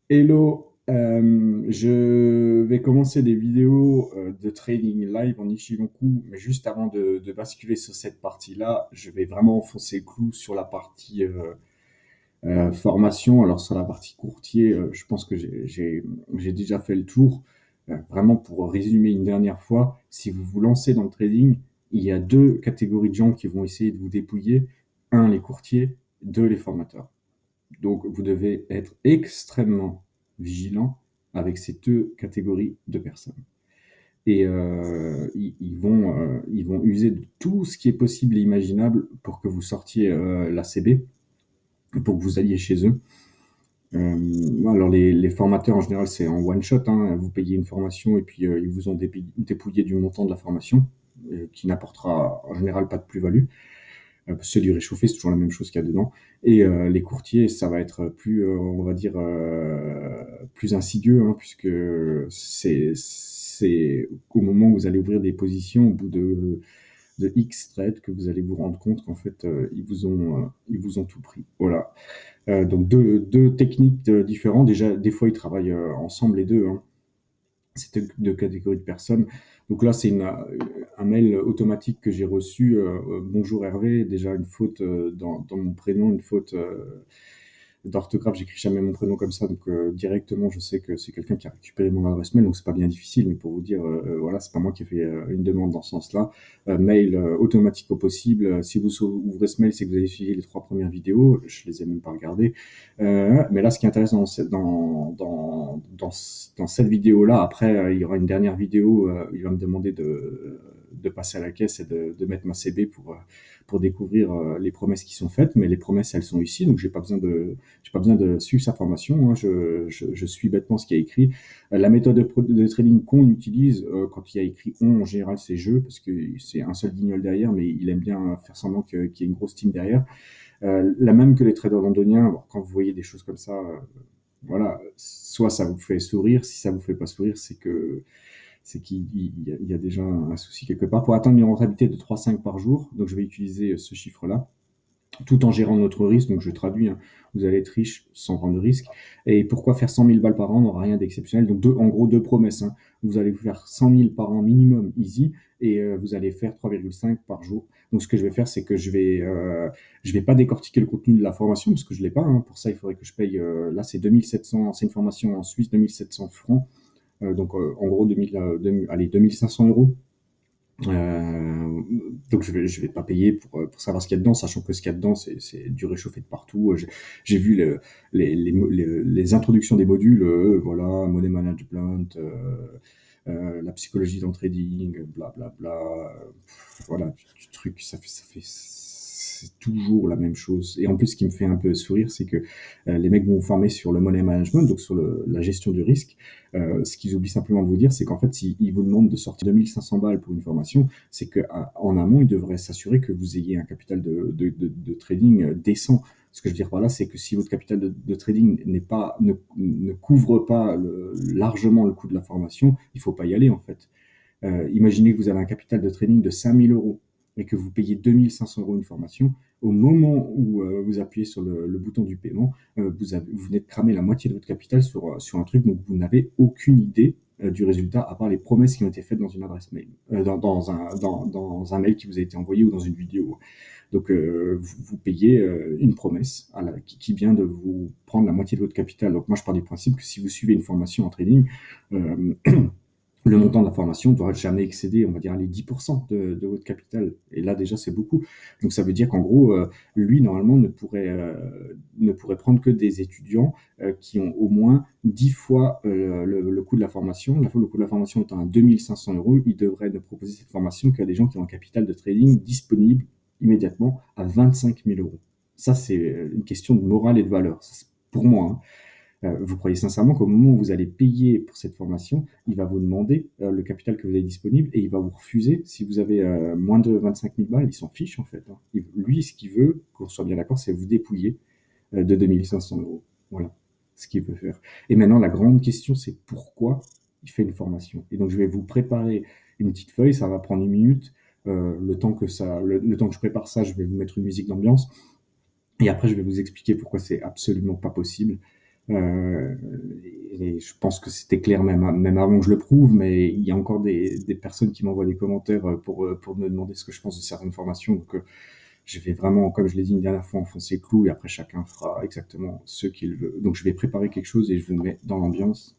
Hello, je vais commencer des vidéos de trading live en Ichimoku, mais juste avant de basculer sur cette partie-là, je vais vraiment enfoncer le clou sur la partie formation. Alors sur la partie courtier, je pense que j'ai déjà fait le tour. Vraiment pour résumer une dernière fois, si vous vous lancez dans le trading, il y a deux catégories de gens qui vont essayer de vous dépouiller. Un, les courtiers, deux, les formateurs. Donc, vous devez être extrêmement vigilant avec ces deux catégories de personnes. Et ils vont user de tout ce qui est possible et imaginable pour que vous sortiez la CB, pour que vous alliez chez eux. Alors, les formateurs, en général, c'est en one shot, hein. Vous payez une formation et puis ils vous ont dépouillé du montant de la formation, qui n'apportera en général pas de plus-value. C'est du réchauffé, c'est toujours la même chose qu'il y a dedans. Et les courtiers, ça va être plus, on va dire, plus insidieux, hein, puisque c'est au moment où vous allez ouvrir des positions, au bout de X trades, que vous allez vous rendre compte qu'en fait, ils vous ont tout pris. Voilà. Donc deux techniques différentes. Déjà, des fois, ils travaillent ensemble les deux, hein. C'est deux catégories de personnes. Donc là, c'est un mail automatique que j'ai reçu. Bonjour Hervé, déjà une faute dans mon prénom, une faute d'orthographe. J'écris jamais mon prénom comme ça, donc directement, je sais que c'est quelqu'un qui a récupéré mon adresse mail, donc c'est pas bien difficile. Mais pour vous dire, voilà, c'est pas moi qui ai fait une demande dans ce sens-là. Mail automatique au possible. Si vous ouvrez ce mail, c'est que vous avez suivi les trois premières vidéos. Je les ai même pas regardées. Mais là, ce qui est intéressant dans cette vidéo-là, après, il y aura une dernière vidéo, il va me demander de passer à la caisse et de mettre ma CB pour découvrir les promesses qui sont faites. Mais les promesses, elles sont ici, donc j'ai pas besoin de suivre sa formation, hein. Je suis bêtement ce qui est écrit. La méthode de trading qu'on utilise, quand il y a écrit on, en général, c'est je, parce que c'est un seul guignol derrière, mais il aime bien faire semblant qu'il y ait une grosse team derrière. La même que les traders londoniens, bon, quand vous voyez des choses comme ça, voilà, soit ça vous fait sourire, si ça vous fait pas sourire, c'est qu'il y a déjà un souci quelque part. Pour atteindre une rentabilité de 3,5 par jour, donc je vais utiliser ce chiffre-là, tout en gérant notre risque. Donc je traduis, hein, vous allez être riche sans prendre de risque. Et pourquoi faire 100 000 balles par an n'aura rien d'exceptionnel. Donc en gros, deux promesses, hein. Vous allez vous faire 100 000 par an minimum easy et vous allez faire 3,5 par jour. Donc ce que je vais faire, c'est que je vais pas décortiquer le contenu de la formation parce que je l'ai pas, hein. Pour ça, il faudrait que je paye. Là, c'est 2700, c'est une formation en Suisse, 2700 francs. Donc en gros, 2500 euros. Donc je vais pas payer pour savoir ce qu'il y a dedans, sachant que ce qu'il y a dedans, c'est du réchauffé de partout. J'ai vu les introductions des modules, voilà, money management, la psychologie dans le trading, blablabla. Voilà, du truc, c'est toujours la même chose. Et en plus, ce qui me fait un peu sourire, c'est que les mecs vont vous former sur le money management, donc sur la gestion du risque. Ce qu'ils oublient simplement de vous dire, c'est qu'en fait, s'ils vous demandent de sortir 2500 balles pour une formation, c'est qu'en amont, ils devraient s'assurer que vous ayez un capital de trading décent. Ce que je veux dire par là, c'est que si votre capital de trading ne couvre pas largement le coût de la formation, il ne faut pas y aller en fait. Imaginez que vous avez un capital de trading de 5000 euros et que vous payez 2500 euros une formation. Au moment où vous appuyez sur le bouton du paiement, vous venez de cramer la moitié de votre capital sur un truc dont vous n'avez aucune idée du résultat, à part les promesses qui ont été faites dans une adresse mail, dans un mail qui vous a été envoyé ou dans une vidéo. Donc, vous payez une promesse qui vient de vous prendre la moitié de votre capital. Donc, moi, je pars du principe que si vous suivez une formation en trading, euh, le montant de la formation ne doit jamais excéder, on va dire, les 10% de votre capital. Et là, déjà, c'est beaucoup. Donc, ça veut dire qu'en gros, lui, normalement, ne pourrait prendre que des étudiants qui ont au moins 10 fois le coût de la formation. Le coût de la formation étant à 2500 euros, il devrait ne proposer cette formation qu'à des gens qui ont un capital de trading disponible immédiatement à 25 000 euros. Ça, c'est une question de morale et de valeur. Ça, pour moi, hein. Vous croyez sincèrement qu'au moment où vous allez payer pour cette formation, il va vous demander le capital que vous avez disponible et il va vous refuser si vous avez moins de 25 000 balles, il s'en fiche en fait, hein. Lui, ce qu'il veut, qu'on soit bien d'accord, c'est vous dépouiller de 2500 euros. Voilà ce qu'il veut faire. Et maintenant, la grande question, c'est pourquoi il fait une formation. Et donc, je vais vous préparer une petite feuille, ça va prendre une minute. Le temps que je prépare ça, je vais vous mettre une musique d'ambiance. Et après, je vais vous expliquer pourquoi c'est absolument pas possible. Euh, et je pense que c'était clair même avant que je le prouve, mais il y a encore des personnes qui m'envoient des commentaires pour me demander ce que je pense de certaines formations. Donc, je vais vraiment, comme je l'ai dit une dernière fois, enfoncer le clou et après chacun fera exactement ce qu'il veut. Donc, je vais préparer quelque chose et je vous mets dans l'ambiance.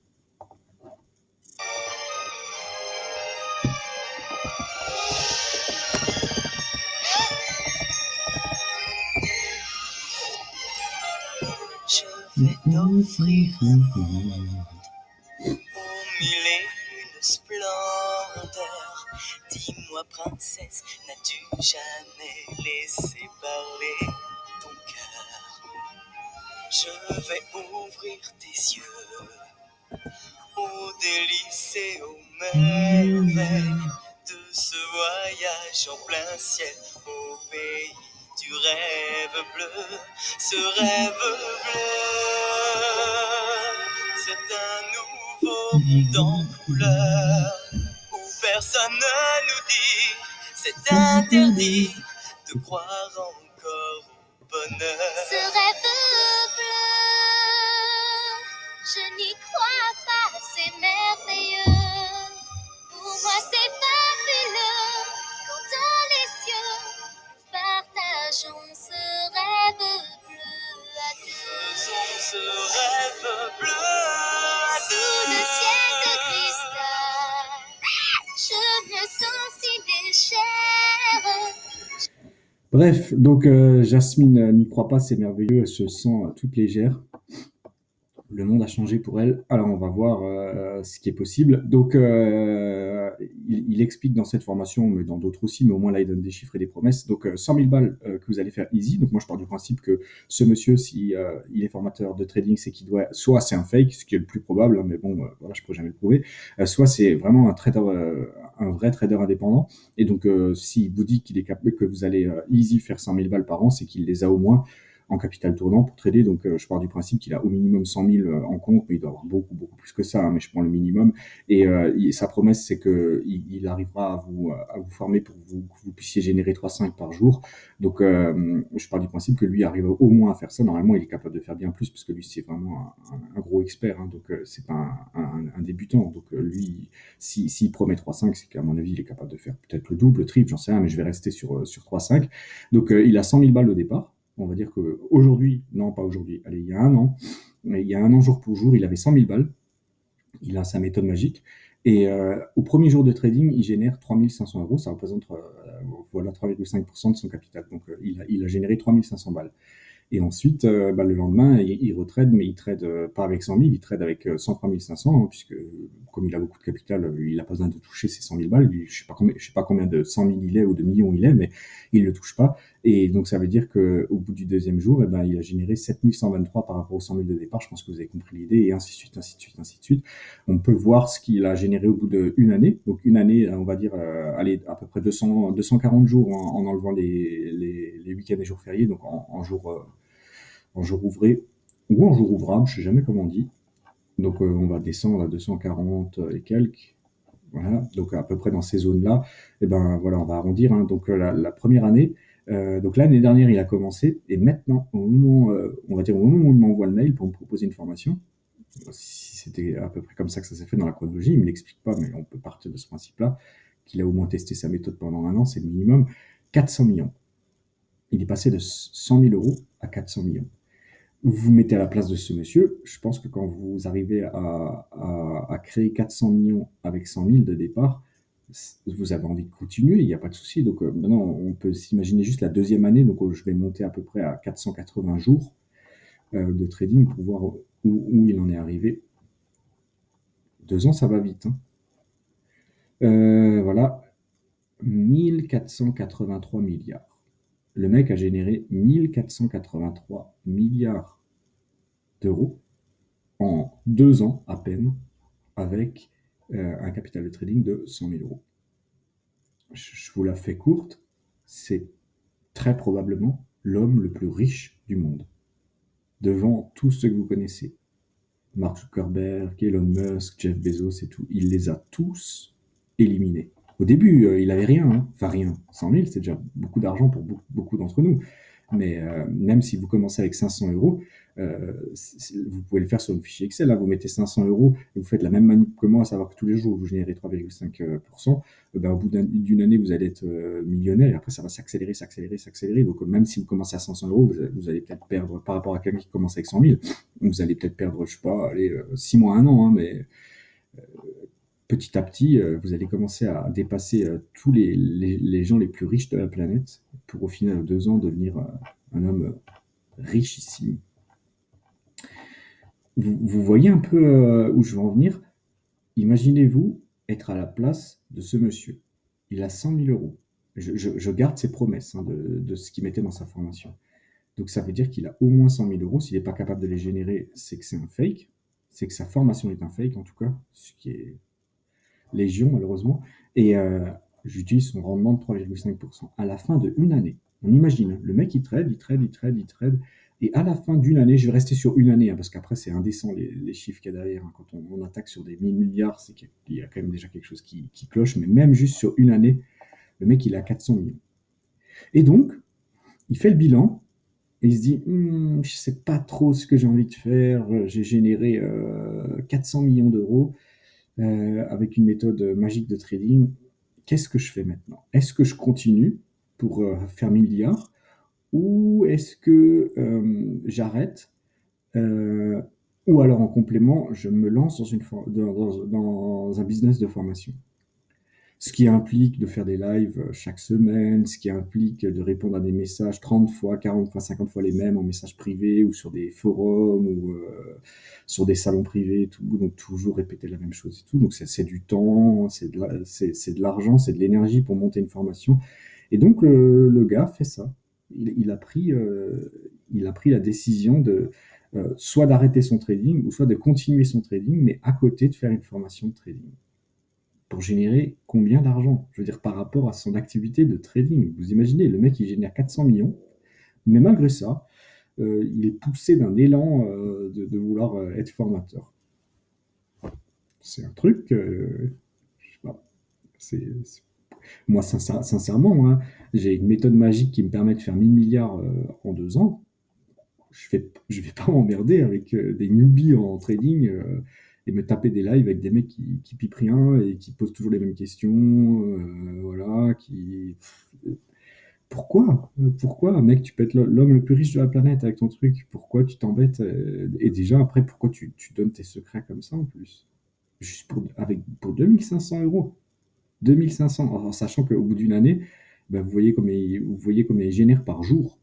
Je vais t'offrir aux mille et une splendeurs. Dis-moi, princesse, n'as-tu jamais laissé parler ton cœur? Je vais ouvrir tes yeux aux délices et aux merveilles de ce voyage en plein ciel au pays du rêve bleu. Ce rêve bleu, c'est un nouveau monde en couleur où personne ne nous dit c'est interdit de croire encore au bonheur. Ce rêve bleu, je n'y crois pas, c'est merveilleux. Pour moi, c'est fabuleux. Quand dans les cieux, partageons ce rêve bleu à deux. Faisons ce rêve bleu à Sous deux. le ciel de cristal, je me sens si légère. Bref, donc Jasmine n'y croit pas, c'est merveilleux, elle se sent toute légère. Le monde a changé pour elle. Alors, on va voir ce qui est possible. Donc, il explique dans cette formation, mais dans d'autres aussi, mais au moins là, il donne des chiffres et des promesses. Donc, 100 000 balles que vous allez faire easy. Donc, moi, je pars du principe que ce monsieur, si il est formateur de trading, c'est qu'il doit, soit c'est un fake, ce qui est le plus probable, hein, mais bon, voilà, je peux jamais le prouver, soit c'est vraiment un vrai trader indépendant. Et donc, s'il vous dit qu'il est capable, que vous allez easy faire 100 000 balles par an, c'est qu'il les a au moins en capital tournant pour trader. Donc, je pars du principe qu'il a au minimum 100 000 en compte, mais il doit avoir beaucoup, beaucoup plus que ça, hein, mais je prends le minimum. Et sa promesse, c'est qu'il arrivera à vous former pour que vous puissiez générer 3,5 par jour. Donc, je pars du principe que lui arrive au moins à faire ça. Normalement, il est capable de faire bien plus, parce que lui, c'est vraiment un gros expert. Hein, donc, c'est pas un débutant. Donc, lui, s'il promet 3,5, c'est qu'à mon avis, il est capable de faire peut-être le double, le triple, j'en sais rien, mais je vais rester sur 3,5. Donc, il a 100 000 balles au départ. On va dire qu'aujourd'hui, non pas aujourd'hui, allez, il y a un an, mais il y a un an jour pour jour, il avait 100 000 balles. Il a sa méthode magique. Et au premier jour de trading, il génère 3 500 euros. Ça représente voilà, 3,5% de son capital. Donc il a généré 3 500 balles. Et ensuite, le lendemain, il retrade, mais il trade pas avec 100 000, il trade avec 103 500, hein, puisque comme il a beaucoup de capital, il n'a pas besoin de toucher ses 100 000 balles. Je ne sais pas combien de 100 000 il est ou de millions il est, mais il ne le touche pas. Et donc, ça veut dire qu'au bout du deuxième jour, il a généré 7 123 par rapport aux 100 000 de départ. Je pense que vous avez compris l'idée, et ainsi de suite, ainsi de suite, ainsi de suite. On peut voir ce qu'il a généré au bout d'une année. Donc, une année, on va dire, allez, à peu près 240 jours en enlevant les week-ends et jours fériés, donc en jour ouvré ou en jour ouvrable, je ne sais jamais comment on dit. Donc on va descendre à 240 et quelques. Voilà, donc à peu près dans ces zones-là, et ben voilà, on va arrondir. Hein. Donc la première année, donc l'année dernière, il a commencé, et maintenant, au moment, on va dire au moment où il m'envoie le mail pour me proposer une formation, si c'était à peu près comme ça que ça s'est fait dans la chronologie, il ne me l'explique pas, mais on peut partir de ce principe-là, qu'il a au moins testé sa méthode pendant un an, c'est le minimum, 400 millions. Il est passé de 100 000 euros à 400 millions. Vous vous mettez à la place de ce monsieur, je pense que quand vous arrivez à créer 400 millions avec 100 000 de départ, vous avez envie de continuer, il n'y a pas de souci. Donc maintenant, on peut s'imaginer juste la deuxième année, donc je vais monter à peu près à 480 jours de trading pour voir où il en est arrivé. 2 ans, ça va vite. Hein. Voilà, 1483 milliards. Le mec a généré 1483 milliards d'euros en 2 ans à peine, avec un capital de trading de 100 000 euros. Je vous la fais courte, c'est très probablement l'homme le plus riche du monde, devant tous ceux que vous connaissez. Mark Zuckerberg, Elon Musk, Jeff Bezos et tout, il les a tous éliminés. Au début, il avait rien, hein. Enfin rien, 100 000, c'est déjà beaucoup d'argent pour beaucoup d'entre nous. Mais même si vous commencez avec 500 euros, vous pouvez le faire sur un fichier Excel. Là, vous mettez 500 euros et vous faites la même manip que moi, à savoir que tous les jours, vous générez 3,5%. Ben, au bout d'une année, vous allez être millionnaire et après, ça va s'accélérer, s'accélérer, s'accélérer. Donc, même si vous commencez à 500 euros, vous allez peut-être perdre par rapport à quelqu'un qui commence avec 100 000. Vous allez peut-être perdre, je sais pas, allez, 6 mois, 1 an, hein, mais petit à petit, vous allez commencer à dépasser tous les gens les plus riches de la planète pour au final, en 2 ans, devenir un homme richissime. Vous voyez un peu où je veux en venir? Imaginez-vous être à la place de ce monsieur. Il a 100 000 euros. Je garde ses promesses, hein, de ce qu'il mettait dans sa formation. Donc ça veut dire qu'il a au moins 100 000 euros. S'il n'est pas capable de les générer, c'est que c'est un fake. C'est que sa formation est un fake, en tout cas, ce qui est légion, malheureusement. Et j'utilise son rendement de 3,5%. À la fin d'une année, on imagine, hein, le mec, il trade, il trade, il trade, il trade. Et à la fin d'une année, je vais rester sur une année, hein, parce qu'après, c'est indécent les chiffres qu'il y a derrière. Hein. Quand on attaque sur des 1000 milliards, c'est qu'il y a quand même déjà quelque chose qui cloche. Mais même juste sur une année, le mec, il a 400 millions. Et donc, il fait le bilan et il se dit, je ne sais pas trop ce que j'ai envie de faire. J'ai généré 400 millions d'euros avec une méthode magique de trading. Qu'est-ce que je fais maintenant? Est-ce que je continue pour faire 1000 milliards ou est-ce que j'arrête ou alors en complément, je me lance dans un business de formation? Ce qui implique de faire des lives chaque semaine, ce qui implique de répondre à des messages 30 fois, 40 fois, 50 fois les mêmes en messages privés ou sur des forums ou sur des salons privés et tout. Donc toujours répéter la même chose et tout. Donc c'est du temps, c'est de l'argent, c'est de l'énergie pour monter une formation. Et donc le gars fait ça. Il a pris la décision de soit d'arrêter son trading ou soit de continuer son trading, mais à côté de faire une formation de trading pour générer combien d'argent? Je veux dire, par rapport à son activité de trading. Vous imaginez, le mec, il génère 400 millions, mais malgré ça, il est poussé d'un élan de vouloir être formateur. C'est un truc, je sais pas, moi, sincèrement, hein, j'ai une méthode magique qui me permet de faire 1000 milliards en 2 ans. Je vais pas m'emmerder avec des newbies en trading et me taper des lives avec des mecs qui pipent rien et qui posent toujours les mêmes questions. Voilà, Pourquoi? Pourquoi, mec, tu peux être l'homme le plus riche de la planète avec ton truc? Pourquoi tu t'embêtes? Et déjà, après, pourquoi tu donnes tes secrets comme ça en plus? Juste pour 2500 euros. 2500, en sachant qu'au bout d'une année, ben, vous voyez combien il génère par jour.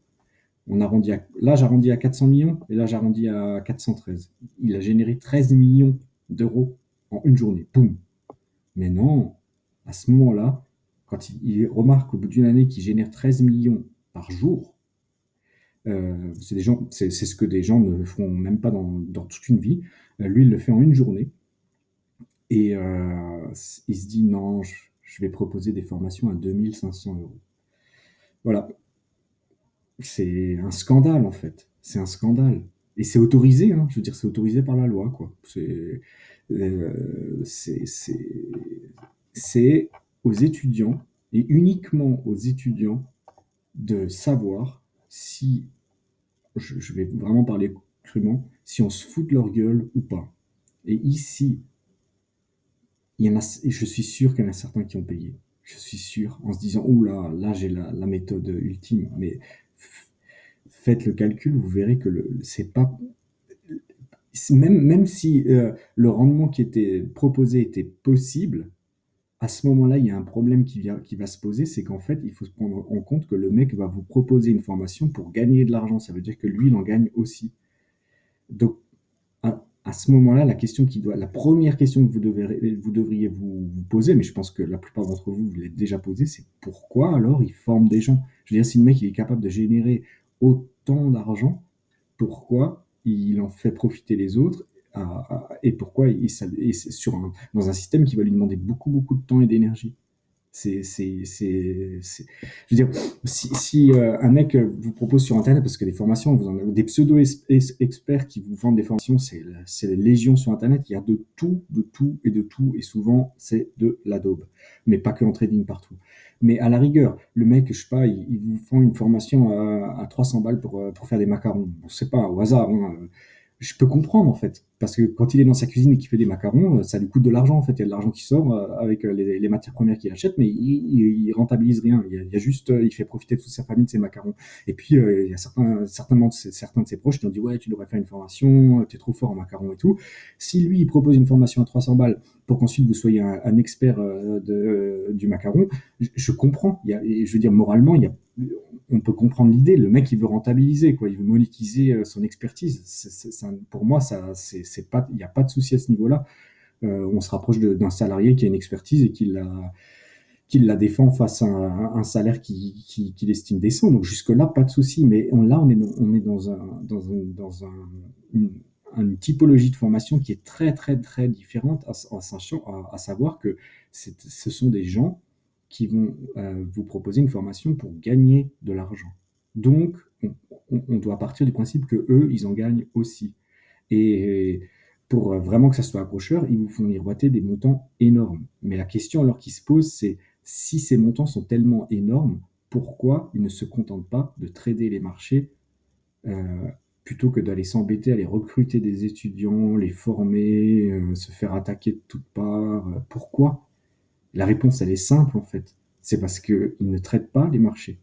Là, j'arrondis à 400 millions et là, j'arrondis à 413. Il a généré 13 millions d'euros en une journée. Boum. Mais non, à ce moment-là, quand il remarque au bout d'une année qu'il génère 13 millions par jour, c'est ce que des gens ne font même pas dans toute une vie. Lui, il le fait en une journée. Et il se dit non, je vais proposer des formations à 2500 euros. Voilà. C'est un scandale, en fait. C'est un scandale. Et c'est autorisé, hein. Je veux dire, c'est autorisé par la loi, quoi. Euh, c'est, c'est, c'est aux étudiants, et uniquement aux étudiants, de savoir si, je vais vraiment parler crûment, si on se fout de leur gueule ou pas. Et ici, je suis sûr qu'il y en a certains qui ont payé. Je suis sûr, en se disant, oh là j'ai la méthode ultime. Mais faites le calcul, vous verrez que c'est pas. Même si le rendement qui était proposé était possible, à ce moment-là, il y a un problème qui va se poser, c'est qu'en fait, il faut se prendre en compte que le mec va vous proposer une formation pour gagner de l'argent. Ça veut dire que lui, il en gagne aussi. Donc, à ce moment-là, la première question que vous devriez vous poser, mais je pense que la plupart d'entre vous, vous l'avez déjà posé, c'est pourquoi alors il forme des gens? Je veux dire, si le mec il est capable de générer autant d'argent, pourquoi il en fait profiter les autres et pourquoi dans un système qui va lui demander beaucoup, beaucoup de temps et d'énergie? Je veux dire, si un mec vous propose sur Internet, parce que des formations, vous en avez des pseudo-experts qui vous vendent des formations, c'est légion sur Internet, il y a de tout, de tout et de tout, et souvent, c'est de la daube. Mais pas que en trading partout. Mais à la rigueur, le mec, je sais pas, il vous font une formation à 300 balles pour faire des macarons. On sait pas, au hasard, hein. Je peux comprendre en fait, parce que quand il est dans sa cuisine et qu'il fait des macarons, ça lui coûte de l'argent en fait. Il y a de l'argent qui sort avec les matières premières qu'il achète, mais il rentabilise rien. Il y a juste, il fait profiter toute sa famille de ses macarons. Et puis il y a certains de ses proches qui ont dit ouais, tu devrais faire une formation, tu es trop fort en macarons et tout. Si lui il propose une formation à 300 balles pour qu'ensuite vous soyez un expert du macaron, je comprends. Et je veux dire moralement, on peut comprendre l'idée. Le mec, il veut rentabiliser, quoi. Il veut monétiser son expertise. Pour moi, c'est pas, il n'y a pas de souci à ce niveau-là. On se rapproche d'un salarié qui a une expertise et qui la défend face à un salaire qu'il estime décent. Donc jusque-là, pas de souci. Mais là, on est une, une typologie de formation qui est très, très, très différente, à savoir que ce sont des gens qui vont vous proposer une formation pour gagner de l'argent. Donc, on doit partir du principe que eux, ils en gagnent aussi. Et pour vraiment que ça soit accrocheur, ils vous font miroiter des montants énormes. Mais la question alors qui se pose, c'est si ces montants sont tellement énormes, pourquoi ils ne se contentent pas de trader les marchés euh, plutôt que d'aller s'embêter, aller recruter des étudiants, les former, se faire attaquer de toutes parts? Pourquoi? La réponse, elle est simple en fait. C'est parce qu'ils ne traitent pas les marchés.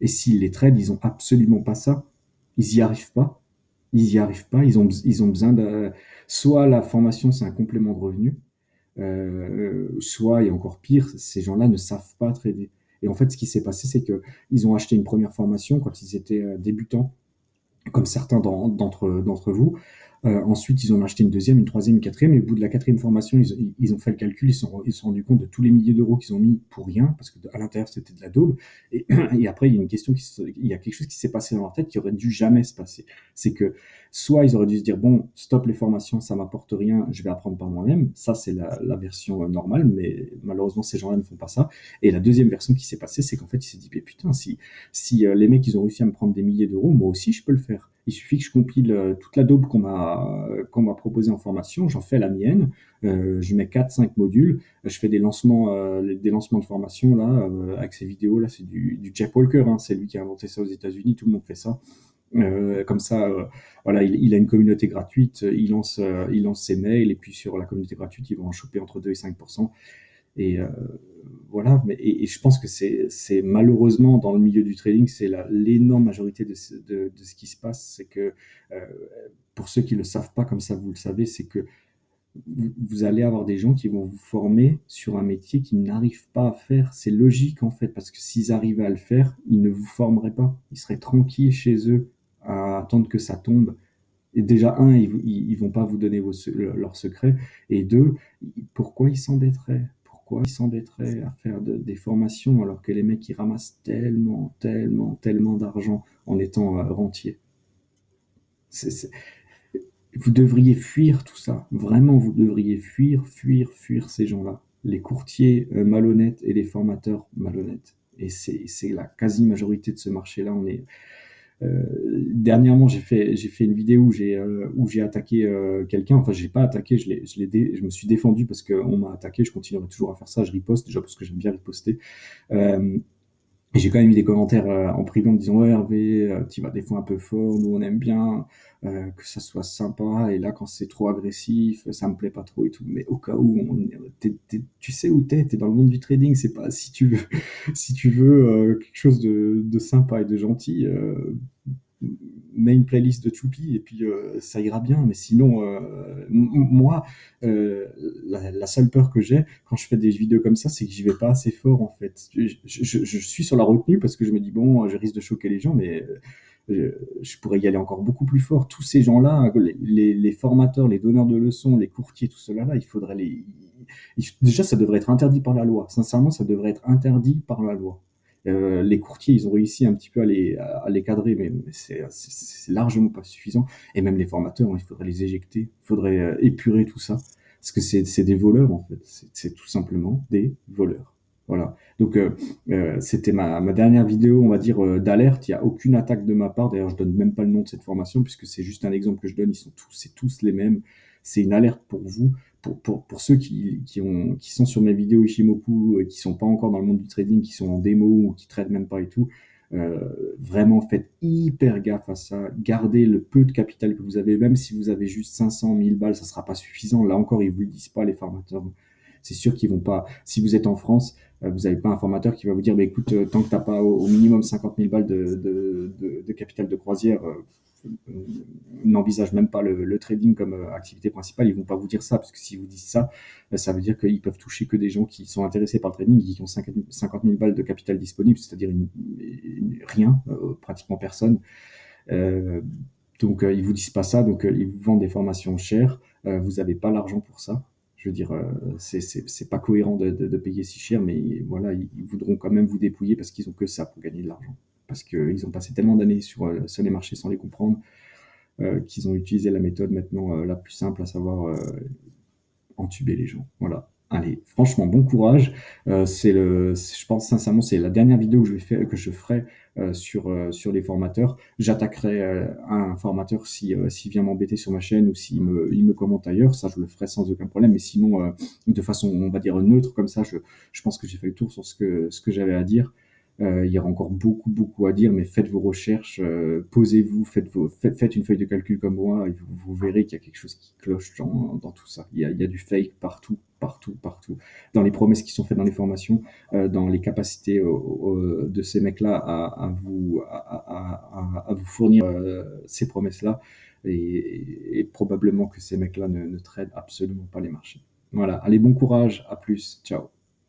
Et s'ils les traitent, ils n'ont absolument pas ça. Ils n'y arrivent pas. Ils n'y arrivent pas. Ils ont besoin de... Soit la formation, c'est un complément de revenu, soit, et encore pire, ces gens-là ne savent pas trader. Et en fait, ce qui s'est passé, c'est qu'ils ont acheté une première formation quand ils étaient débutants, comme certains d'entre vous. Ensuite, ils ont acheté une deuxième, une troisième, une quatrième. Et au bout de la quatrième formation, ils ont fait le calcul, ils se sont rendus compte de tous les milliers d'euros qu'ils ont mis pour rien, parce qu'à l'intérieur, c'était de la daube. Et après, il y a une question il y a quelque chose qui s'est passé dans leur tête qui aurait dû jamais se passer. C'est que soit ils auraient dû se dire, bon, stop les formations, ça m'apporte rien, je vais apprendre par moi-même. Ça, c'est la version normale, mais malheureusement, ces gens-là ne font pas ça. Et la deuxième version qui s'est passée, c'est qu'en fait, ils s'est dit, mais putain, si les mecs, ils ont réussi à me prendre des milliers d'euros, moi aussi, je peux le faire. Il suffit que je compile toute la daube qu'on m'a proposée en formation, j'en fais la mienne, je mets 4-5 modules, je fais des lancements de formation là, avec ces vidéos là, c'est du Jeff Walker, hein, c'est lui qui a inventé ça aux États-Unis, tout le monde fait ça. Comme ça, voilà, il a une communauté gratuite, il lance ses mails, et puis sur la communauté gratuite, ils vont en choper entre 2 et 5%. Et voilà, et je pense que c'est malheureusement dans le milieu du trading, c'est l'énorme majorité de ce qui se passe, c'est que euh, pour ceux qui ne le savent pas, comme ça vous le savez, c'est que vous allez avoir des gens qui vont vous former sur un métier qu'ils n'arrivent pas à faire. C'est logique en fait, parce que s'ils arrivaient à le faire, ils ne vous formeraient pas. Ils seraient tranquilles chez eux à attendre que ça tombe. Et déjà, un, ils vont pas vous donner leurs secrets. Et deux, pourquoi ils s'embêteraient? Pourquoi ils s'embêteraient à faire des formations alors que les mecs, ils ramassent tellement, tellement, tellement d'argent en étant rentiers? C'est- c'est- Vous devriez fuir tout ça. Vraiment, vous devriez fuir, fuir, fuir ces gens-là. Les courtiers malhonnêtes et les formateurs malhonnêtes. Et c'est la quasi-majorité de ce marché-là. Dernièrement, j'ai fait une vidéo où j'ai attaqué quelqu'un. Enfin, j'ai pas attaqué, je me suis défendu parce qu'on m'a attaqué. Je continuerai toujours à faire ça. Je riposte déjà parce que j'aime bien riposter. Euh, et j'ai quand même eu des commentaires en privé en me disant ouais Hervé, tu vas des fois un peu fort, nous on aime bien que ça soit sympa, et là quand c'est trop agressif, ça me plaît pas trop et tout. Mais au cas où, tu sais où t'es dans le monde du trading, c'est pas si tu veux si tu veux quelque chose de sympa et de gentil, mets une playlist de Choupi et puis ça ira bien. Mais sinon, moi, la seule peur que j'ai quand je fais des vidéos comme ça, c'est que j'y vais pas assez fort en fait. Je suis sur la retenue parce que je me dis, bon, je risque de choquer les gens, mais je pourrais y aller encore beaucoup plus fort. Tous ces gens-là, les formateurs, les donneurs de leçons, les courtiers, tout cela là, il faudrait déjà, ça devrait être interdit par la loi. Sincèrement, ça devrait être interdit par la loi. Les courtiers, ils ont réussi un petit peu à les cadrer, mais c'est largement pas suffisant. Et même les formateurs, il faudrait les éjecter, il faudrait épurer tout ça. Parce que c'est des voleurs, en fait. C'est tout simplement des voleurs. Voilà. Donc, c'était ma dernière vidéo, on va dire, d'alerte. Il n'y a aucune attaque de ma part. D'ailleurs, je donne même pas le nom de cette formation puisque c'est juste un exemple que je donne. C'est tous les mêmes. C'est une alerte pour vous, pour ceux qui sont sur mes vidéos Ishimoku, qui sont pas encore dans le monde du trading, qui sont en démo ou qui traitent même pas et tout. Vraiment, faites hyper gaffe à ça. Gardez le peu de capital que vous avez, même si vous avez juste 500, 1000 balles, ça sera pas suffisant. Là encore, ils vous le disent pas, les formateurs. C'est sûr qu'ils vont pas. Si vous êtes en France, vous n'avez pas un formateur qui va vous dire, bah, écoute, tant que tu n'as pas au minimum 50 000 balles de capital de croisière, n'envisage même pas le trading comme activité principale. Ils vont pas vous dire ça, parce que s'ils vous disent ça, ça veut dire qu'ils peuvent toucher que des gens qui sont intéressés par le trading, qui ont 50 000 balles de capital disponible, c'est-à-dire rien, pratiquement personne. Euh, donc, ils vous disent pas ça, donc ils vous vendent des formations chères. Vous n'avez pas l'argent pour ça. Je veux dire, c'est pas cohérent de payer si cher, mais voilà, ils voudront quand même vous dépouiller parce qu'ils ont que ça pour gagner de l'argent. Parce qu'ils ont passé tellement d'années sur les marchés sans les comprendre, qu'ils ont utilisé la méthode maintenant la plus simple, à savoir entuber les gens. Voilà. Allez, franchement, bon courage. Je pense sincèrement, c'est la dernière vidéo que je ferai sur les formateurs. J'attaquerai un formateur s'il vient m'embêter sur ma chaîne ou il me commente ailleurs. Ça, je le ferai sans aucun problème. Mais sinon, de façon, on va dire, neutre, comme ça, je pense que j'ai fait le tour sur ce que j'avais à dire. Il y aura encore beaucoup, beaucoup à dire, mais faites vos recherches, posez-vous, faites une feuille de calcul comme moi, et vous verrez qu'il y a quelque chose qui cloche dans tout ça. Il y a du fake partout, partout, partout. Dans les promesses qui sont faites dans les formations, dans les capacités de ces mecs-là à vous fournir ces promesses-là, et probablement que ces mecs-là ne traitent absolument pas les marchés. Voilà, allez, bon courage, à plus, ciao.